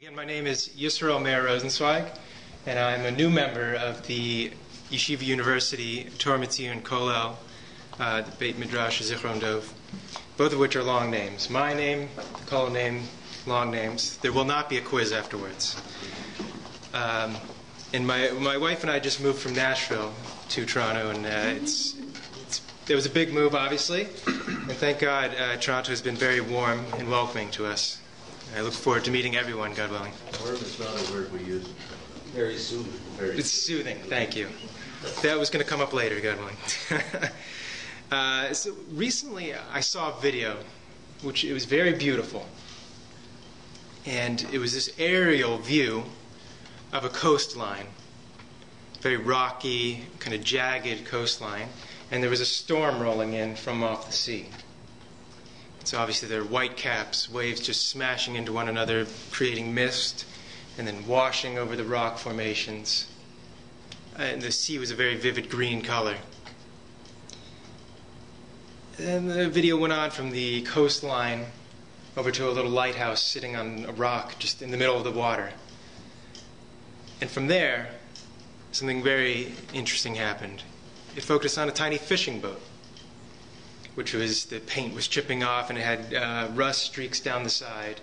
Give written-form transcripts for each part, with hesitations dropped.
Again, my name is RYsroel Meir Rosenzweig, and I'm a new member of the Yeshiva University Torah Mitzion Kollel, the Beit Midrash Zichron Dov, both of which are long names. My name, the Kollel name, long names. There will not be a quiz afterwards. And my wife and I just moved from Nashville to Toronto, and it was a big move, obviously, and thank God Toronto has been very warm and welcoming to us. I look forward to meeting everyone, God willing. Warm is not a word we use. Very soothing. It's soothing, thank you. That was going to come up later, God willing. So recently I saw a video, which it was very beautiful. And it was this aerial view of a coastline. Very rocky, kind of jagged coastline. And there was a storm rolling in from off the sea. So obviously there are white caps, waves just smashing into one another, creating mist, and then washing over the rock formations. And the sea was a very vivid green color. And the video went on from the coastline over to a little lighthouse sitting on a rock just in the middle of the water. And from there, something very interesting happened. It focused on a tiny fishing boat, which was, the paint was chipping off and it had rust streaks down the side.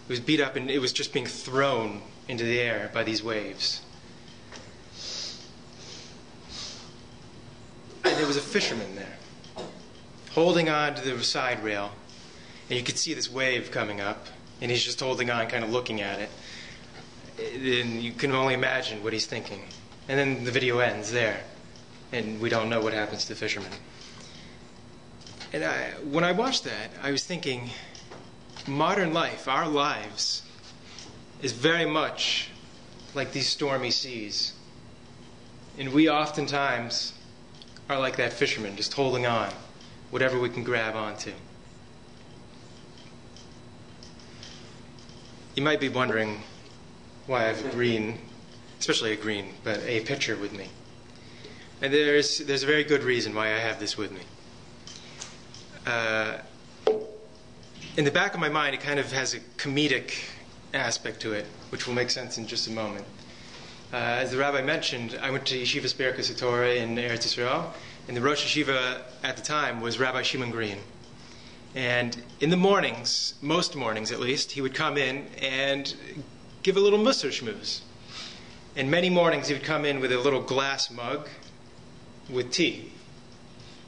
It was beat up and it was just being thrown into the air by these waves. And there was a fisherman there, holding on to the side rail. And you could see this wave coming up, and he's just holding on, kind of looking at it. And you can only imagine what he's thinking. And then the video ends there, and we don't know what happens to the fisherman. And when I watched that, I was thinking, modern life, our lives, is very much like these stormy seas. And we oftentimes are like that fisherman, just holding on, whatever we can grab onto. You might be wondering why I have a green, especially a green, but a picture with me. And there's a very good reason why I have this with me. In the back of my mind, it kind of has a comedic aspect to it, which will make sense in just a moment. As the rabbi mentioned, I went to Yeshiva's Berkas HaTorah in RYsroel, and the Rosh HaShiva at the time was Rabbi Shimon Green. And in the mornings, most mornings at least, he would come in and give a little musar shmooze. And many mornings he would come in with a little glass mug with tea.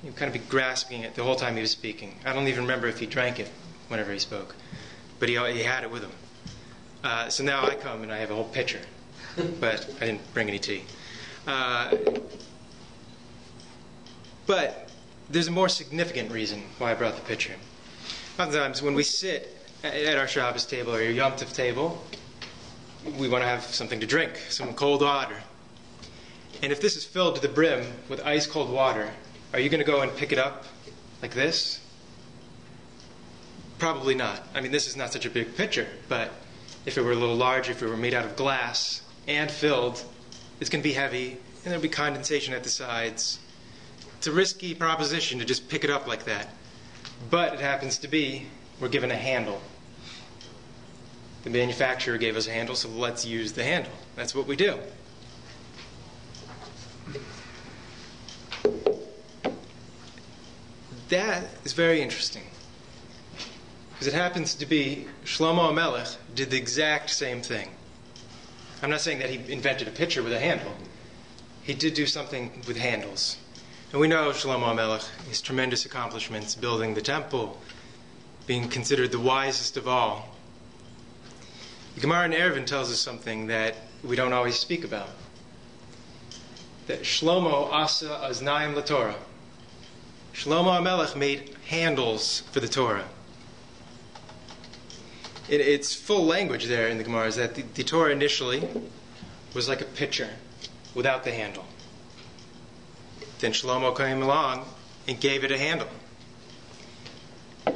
He would kind of be grasping it the whole time he was speaking. I don't even remember if he drank it whenever he spoke, but he had it with him. So now I come and I have a whole pitcher, but I didn't bring any tea. But there's a more significant reason why I brought the pitcher. Sometimes when we sit at our Shabbos table or your Yom Tov table, we want to have something to drink, some cold water. And if this is filled to the brim with ice cold water, are you going to go and pick it up like this? Probably not. I mean, this is not such a big pitcher, but if it were a little larger, if it were made out of glass and filled, it's going to be heavy, and there'll be condensation at the sides. It's a risky proposition to just pick it up like that. But it happens to be, we're given a handle. The manufacturer gave us a handle, so let's use the handle. That's what we do. That is very interesting. Because it happens to be, Shalom Amela did the exact same thing. I'm not saying that he invented a pitcher with a handle. He did do something with handles. And we know Shalom Amela, his tremendous accomplishments, building the temple, being considered the wisest of all. The Gemara in Eruvin tells us something that we don't always speak about. That Shlomo asa aznayim laTorah. Shlomo HaMelech made handles for the Torah. It's full language there in the Gemara is that the Torah initially was like a pitcher without the handle. Then Shlomo came along and gave it a handle.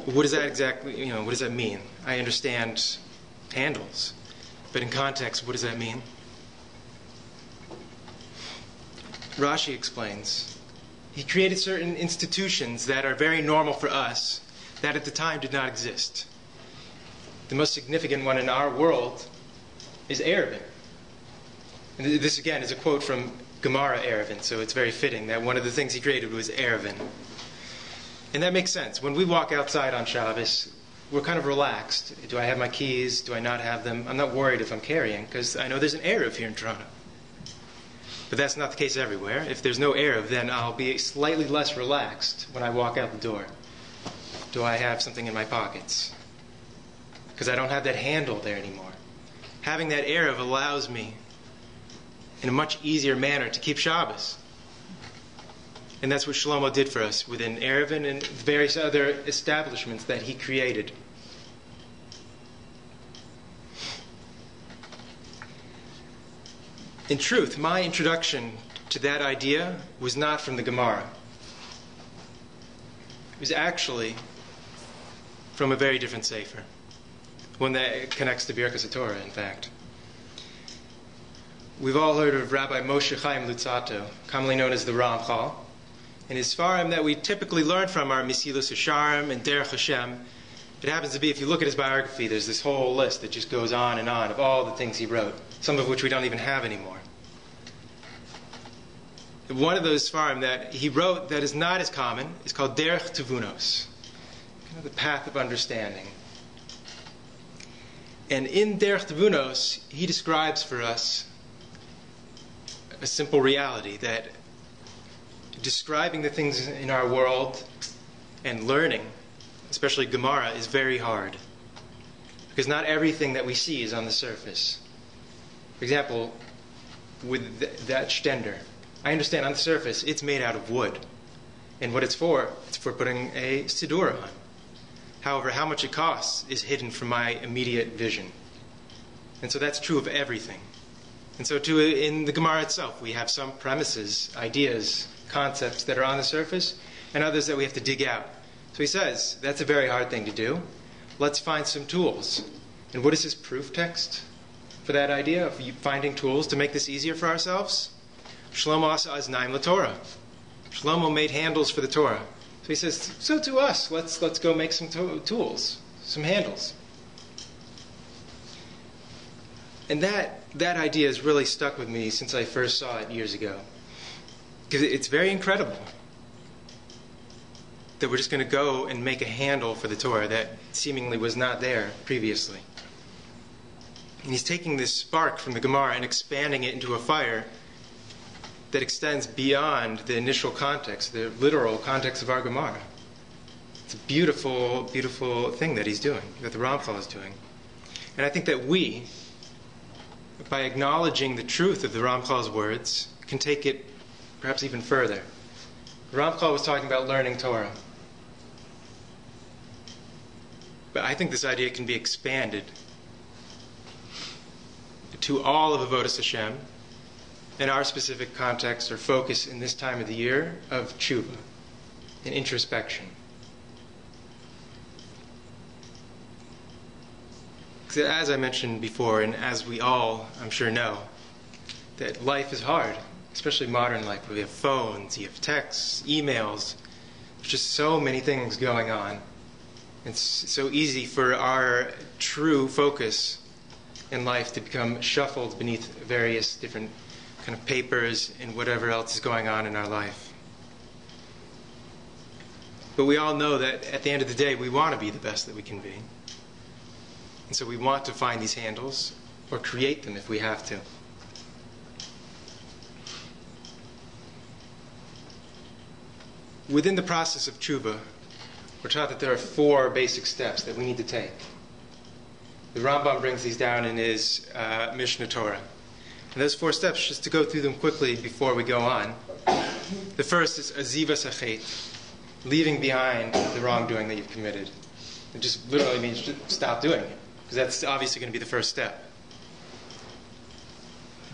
What does that exactly, what does that mean? I understand handles, but in context, what does that mean? Rashi explains. He created certain institutions that are very normal for us that at the time did not exist. The most significant one in our world is Erevin. And this, again, is a quote from Gemara Erevin, so it's very fitting that one of the things he created was Erevin. And that makes sense. When we walk outside on Shabbos, we're kind of relaxed. Do I have my keys? Do I not have them? I'm not worried if I'm carrying, because I know there's an Erev here in Toronto. But that's not the case everywhere. If there's no Erev, then I'll be slightly less relaxed when I walk out the door. Do I have something in my pockets? Because I don't have that handle there anymore. Having that Erev allows me, in a much easier manner, to keep Shabbos. And that's what Shlomo did for us within Erevin and various other establishments that he created. In truth, my introduction to that idea was not from the Gemara. It was actually from a very different sefer, one that connects to Birkas HaTorah, in fact. We've all heard of Rabbi Moshe Chaim Luzzatto, commonly known as the Ramchal. And his Sfarim that we typically learn from are Mesilus Yesharim and Derech Hashem. It happens to be, if you look at his biography, there's this whole list that just goes on of all the things he wrote, some of which we don't even have anymore. One of those Sfarim that he wrote that is not as common is called Derech Tevunos, kind of the path of understanding. And in Derech Tevunos, he describes for us a simple reality that describing the things in our world and learning, especially Gemara, is very hard. Because not everything that we see is on the surface. For example, with that shtender, I understand on the surface it's made out of wood. And what it's for putting a siddur on. However, how much it costs is hidden from my immediate vision. And so that's true of everything. And so too in the Gemara itself, we have some premises, ideas, concepts that are on the surface, and others that we have to dig out. So he says, that's a very hard thing to do. Let's find some tools. And what is his proof text for that idea of finding tools to make this easier for ourselves? Shlomo asa aznaim l'Torah. Shlomo made handles for the Torah. So he says, so to us, let's go make some tools, some handles. And that idea has really stuck with me since I first saw it years ago. Because it's very incredible that we're just going to go and make a handle for the Torah that seemingly was not there previously. And he's taking this spark from the Gemara and expanding it into a fire that extends beyond the initial context, the literal context of our Gemara. It's a beautiful, beautiful thing that he's doing, that the Ramchal is doing. And I think that we, by acknowledging the truth of the Ramchal's words, can take it perhaps even further. The Ramchal was talking about learning Torah. But I think this idea can be expanded to all of Avodas Hashem in our specific context or focus in this time of the year of tshuva and introspection. Because as I mentioned before, and as we all, I'm sure, know, that life is hard. Especially modern life, where we have phones, you have texts, emails. There's just so many things going on. It's so easy for our true focus in life to become shuffled beneath various different kind of papers and whatever else is going on in our life. But we all know that at the end of the day, we want to be the best that we can be. And so we want to find these handles, or create them if we have to. Within the process of tshuva, we're taught that there are 4 basic steps that we need to take. The Rambam brings these down in his Mishnah Torah. And those 4 steps, just to go through them quickly before we go on. The first is azivas hachet, leaving behind the wrongdoing that you've committed. It just literally means just stop doing it, because that's obviously going to be the first step.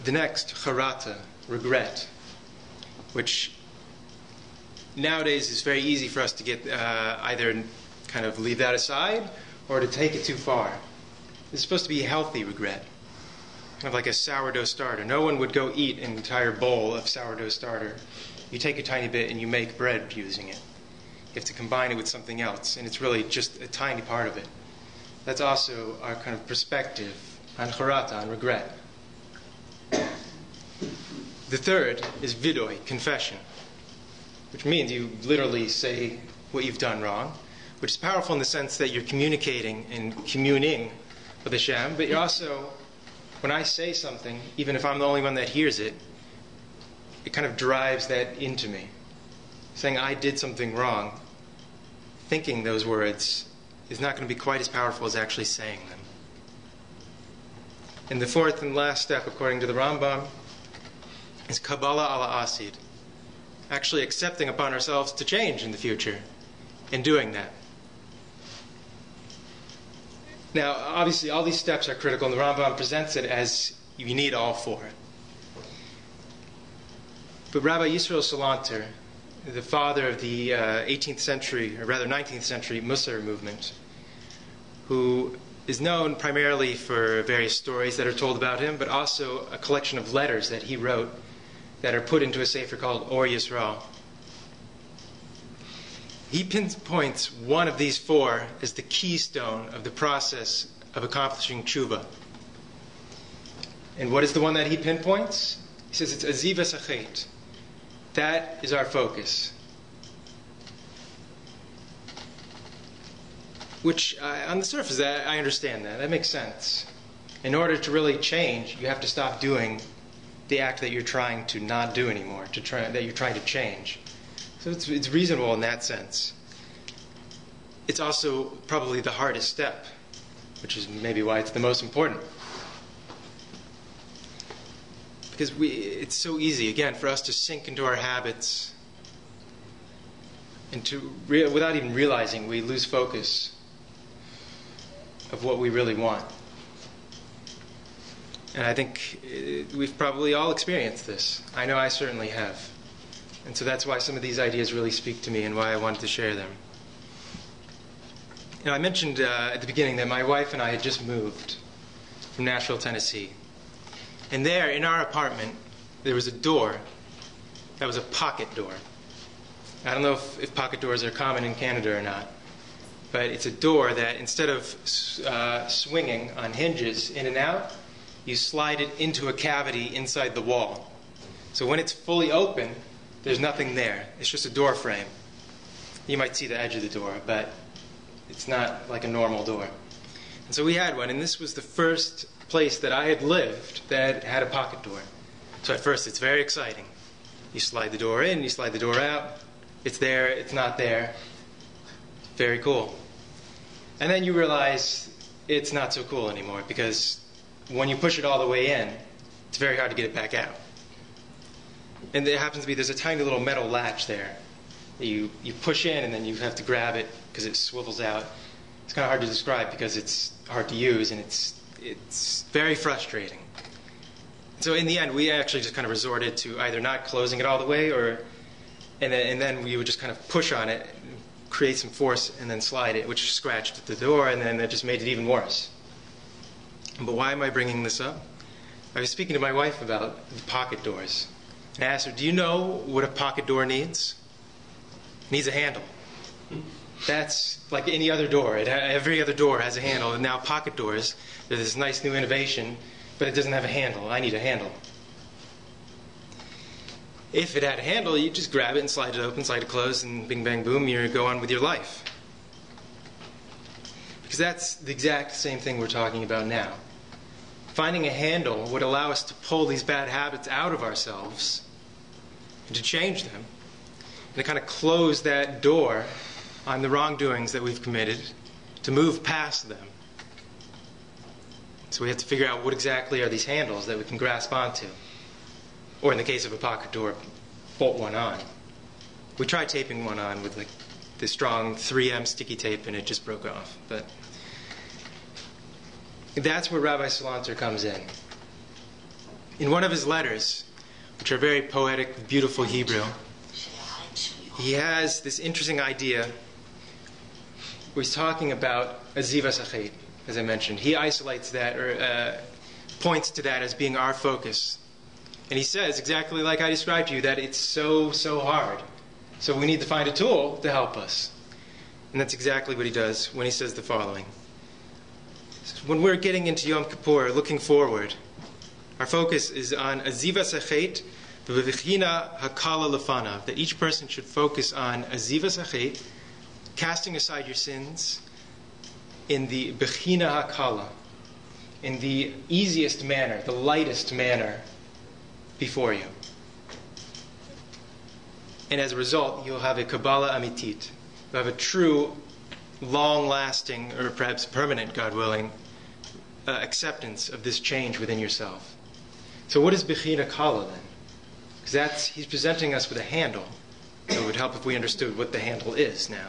The next, charata, regret, which nowadays it's very easy for us to get either kind of leave that aside or to take it too far. It's supposed to be a healthy regret, kind of like a sourdough starter. No one would go eat an entire bowl of sourdough starter. You take a tiny bit and you make bread using it. You have to combine it with something else, and it's really just a tiny part of it. That's also our kind of perspective on charata, on regret. The third is vidoi, confession, which means you literally say what you've done wrong, which is powerful in the sense that you're communicating and communing with Hashem, but you're also, when I say something, even if I'm the only one that hears it, it kind of drives that into me. Saying I did something wrong, thinking those words, is not going to be quite as powerful as actually saying them. And the fourth and last step, according to the Rambam, is Kabbalah ala Asid, actually accepting upon ourselves to change in the future and doing that. Now, obviously, all these steps are critical, and the Rambam presents it as you need all four. But Rabbi RYsroel Salanter, the father of the 18th century, or rather 19th century Musar movement, who is known primarily for various stories that are told about him, but also a collection of letters that he wrote that are put into a sefer called RYsroel. He pinpoints one of these four as the keystone of the process of accomplishing tshuva. And what is the one that he pinpoints? He says it's azivas achet. That is our focus. Which, on the surface, I understand that. That makes sense. In order to really change, you have to stop doing the act that you're trying to not do anymore, that you're trying to change. So it's reasonable in that sense. It's also probably the hardest step, which is maybe why it's the most important. Because it's so easy, again, for us to sink into our habits and without even realizing, we lose focus of what we really want. And I think we've probably all experienced this. I know I certainly have. And so that's why some of these ideas really speak to me and why I wanted to share them. I mentioned at the beginning that my wife and I had just moved from Nashville, Tennessee. And there, in our apartment, there was a door that was a pocket door. I don't know if pocket doors are common in Canada or not, but it's a door that instead of swinging on hinges in and out, you slide it into a cavity inside the wall. So when it's fully open, there's nothing there. It's just a door frame. You might see the edge of the door, but it's not like a normal door. And so we had one, and this was the first place that I had lived that had a pocket door. So at first it's very exciting. You slide the door in, you slide the door out. It's there, it's not there. Very cool. And then you realize it's not so cool anymore, because when you push it all the way in, it's very hard to get it back out. And it happens to be there's a tiny little metal latch there that you push in, and then you have to grab it because it swivels out. It's kind of hard to describe because it's hard to use, and it's very frustrating. So in the end, we actually just kind of resorted to either not closing it all the way, and then we would just kind of push on it, create some force, and then slide it, which scratched at the door, and then that just made it even worse. But why am I bringing this up? I was speaking to my wife about the pocket doors. And I asked her, do you know what a pocket door needs? It needs a handle. That's like any other door. Every other door has a handle. And now pocket doors, they're this nice new innovation, but it doesn't have a handle. I need a handle. If it had a handle, you just grab it and slide it open, slide it closed, and bing, bang, boom, you go on with your life. Because that's the exact same thing we're talking about now. Finding a handle would allow us to pull these bad habits out of ourselves and to change them, and to kind of close that door on the wrongdoings that we've committed, to move past them. So we have to figure out what exactly are these handles that we can grasp onto. Or in the case of a pocket door, bolt one on. We tried taping one on with like the strong 3M sticky tape, and it just broke off. But that's where Rabbi Salanter comes in. In one of his letters, which are very poetic, beautiful Hebrew, he has this interesting idea where he's talking about azivas achet, as I mentioned. He isolates that, or points to that as being our focus. And he says, exactly like I described to you, that it's so hard. So we need to find a tool to help us. And that's exactly what he does when he says the following. When we're getting into Yom Kippur, looking forward, our focus is on azivas hachet, ve-chatima hakala lefanav, that each person should focus on azivas hachet, casting aside your sins, in the bechina hakala, in the easiest manner, the lightest manner before you. And as a result, you'll have a Kabbalah Amitit. You'll have a true, long-lasting, or perhaps permanent, God willing, acceptance of this change within yourself. So what is Bechina Kala then? Because he's presenting us with a handle. So it would help if we understood what the handle is now.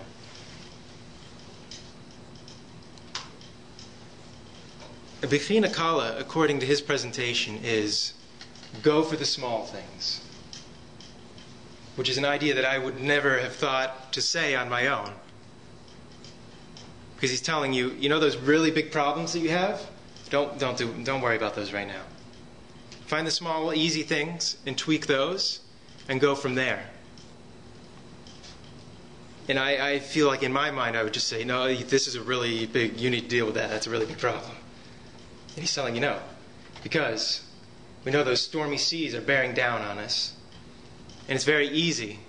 A Bechina Kala, according to his presentation, is go for the small things, which is an idea that I would never have thought to say on my own. Because he's telling you, you know those really big problems that you have? Don't worry about those right now. Find the small, easy things and tweak those and go from there. And I feel like in my mind I would just say, no, this is a really big, you need to deal with that. That's a really big problem. And he's telling you no. Because we know those stormy seas are bearing down on us. And it's very easy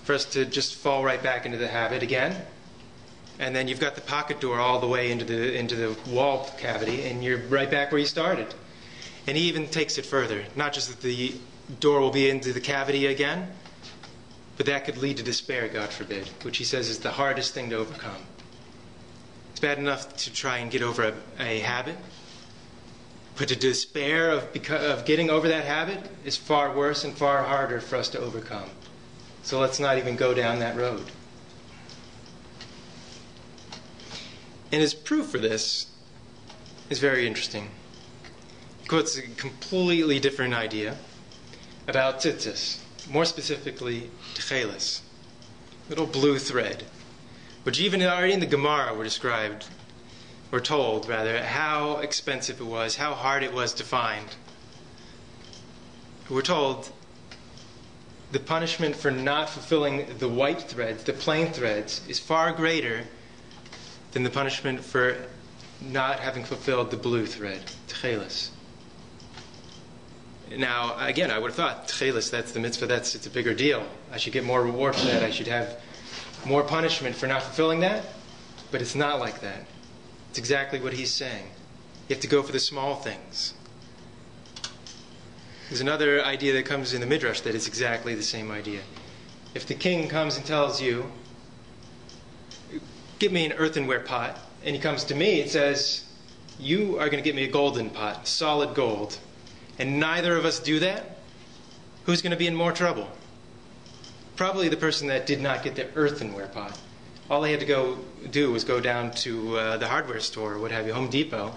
for us to just fall right back into the habit again. And then you've got the pocket door all the way into the wall cavity, and you're right back where you started. And he even takes it further. Not just that the door will be into the cavity again, but that could lead to despair, God forbid, which he says is the hardest thing to overcome. It's bad enough to try and get over a habit, but to despair of getting over that habit is far worse and far harder for us to overcome. So let's not even go down that road. And his proof for this is very interesting. He quotes a completely different idea about tzitzis, more specifically tchelis, little blue thread, which even already in the Gemara we're told how expensive it was, how hard it was to find. We're told the punishment for not fulfilling the white threads, the plain threads, is far greater than the punishment for not having fulfilled the blue thread, tchelis. Now, again, I would have thought, tchelis, that's the mitzvah, it's a bigger deal. I should get more reward for that. I should have more punishment for not fulfilling that. But it's not like that. It's exactly what he's saying. You have to go for the small things. There's another idea that comes in the Midrash that is exactly the same idea. If the king comes and tells you, get me an earthenware pot, and he comes to me and says, you are going to get me a golden pot, solid gold, and neither of us do that, who's going to be in more trouble? Probably the person that did not get the earthenware pot. All they had to do was go down to the hardware store, or what have you, Home Depot,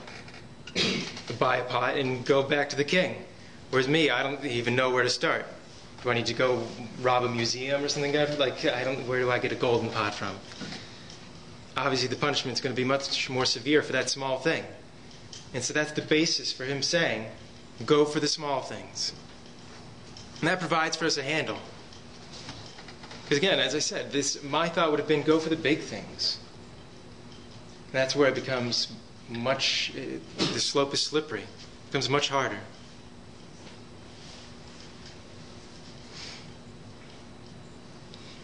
buy a pot, and go back to the king. Whereas me, I don't even know where to start. Do I need to go rob a museum or something? Where do I get a golden pot from? Obviously, the punishment is going to be much more severe for that small thing. And so that's the basis for him saying, go for the small things. And that provides for us a handle. Because again, as I said, my thought would have been go for the big things. And that's where it becomes the slope is slippery. It becomes much harder.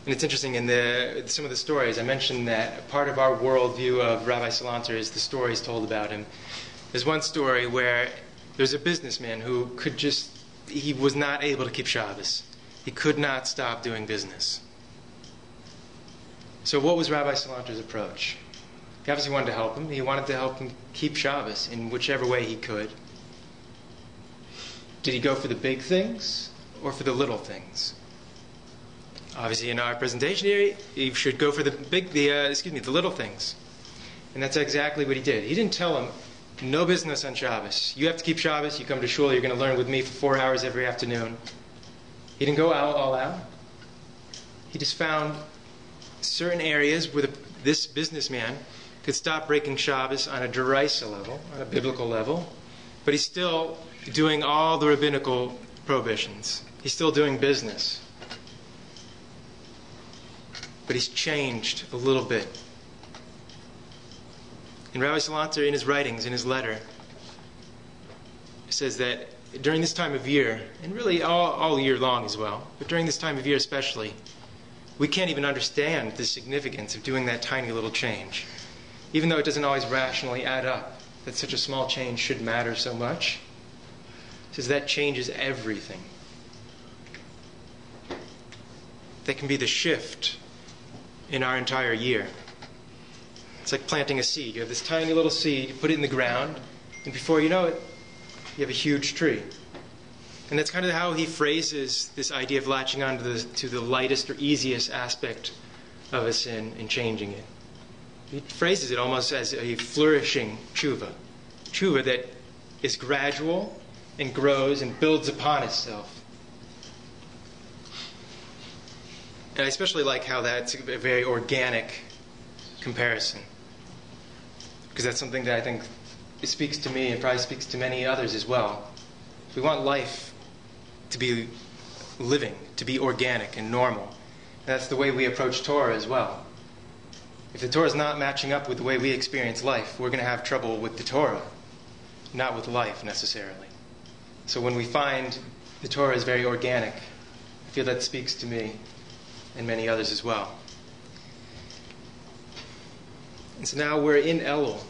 And it's interesting, in some of the stories, I mentioned that part of our worldview of Rabbi Salanter is the stories told about him. There's one story where there's a businessman who he was not able to keep Shabbos. He could not stop doing business. So what was Rabbi Salanter's approach? He obviously wanted to help him. He wanted to help him keep Shabbos in whichever way he could. Did he go for the big things or for the little things? Obviously, in our presentation here, you should go for the little things. And that's exactly what he did. He didn't tell him, no business on Shabbos. You have to keep Shabbos. You come to shul, you're going to learn with me for 4 hours every afternoon. He didn't go all out. He just found certain areas where this businessman could stop breaking Shabbos on a deraisa level, on a biblical level, but he's still doing all the rabbinical prohibitions. He's still doing business. But he's changed a little bit. And Rabbi Salanter, in his writings, in his letter, says that during this time of year, and really all year long as well, but during this time of year especially, we can't even understand the significance of doing that tiny little change. Even though it doesn't always rationally add up, that such a small change should matter so much. He says that changes everything. That can be the shift in our entire year. It's like planting a seed. You have this tiny little seed, you put it in the ground, and before you know it, you have a huge tree. And that's kind of how he phrases this idea of latching on to the lightest or easiest aspect of a sin and changing it. He phrases it almost as a flourishing tshuva. Tshuva that is gradual and grows and builds upon itself. And I especially like how that's a very organic comparison. Because that's something that I think it speaks to me and probably speaks to many others as well. We want life to be living, to be organic and normal. And that's the way we approach Torah as well. If the Torah is not matching up with the way we experience life, we're going to have trouble with the Torah, not with life necessarily. So when we find the Torah is very organic, I feel that speaks to me and many others as well. And so now we're in Elul,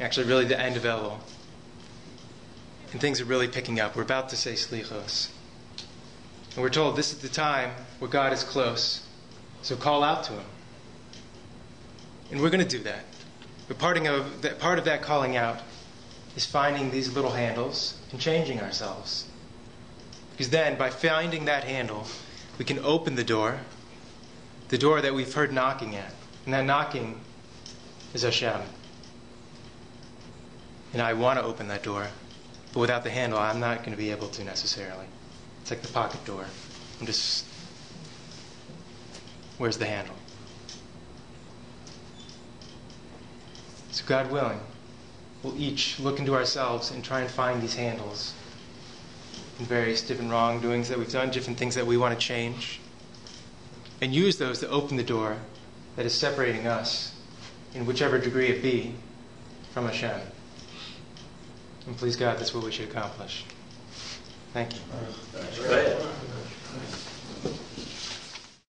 actually really the end of Elul. And things are really picking up. We're about to say Sleichos. And we're told this is the time where God is close, so call out to Him. And we're going to do that. But part of that calling out is finding these little handles and changing ourselves. Because then, by finding that handle, we can open the door that we've heard knocking at. And that knocking is Hashem. And I want to open that door, but without the handle, I'm not going to be able to necessarily. It's like the pocket door. Where's the handle? So God willing, we'll each look into ourselves and try and find these handles in various different wrongdoings that we've done, different things that we want to change, and use those to open the door that is separating us, in whichever degree it be, from Hashem. And please God, that's what we should accomplish. Thank you. That's right.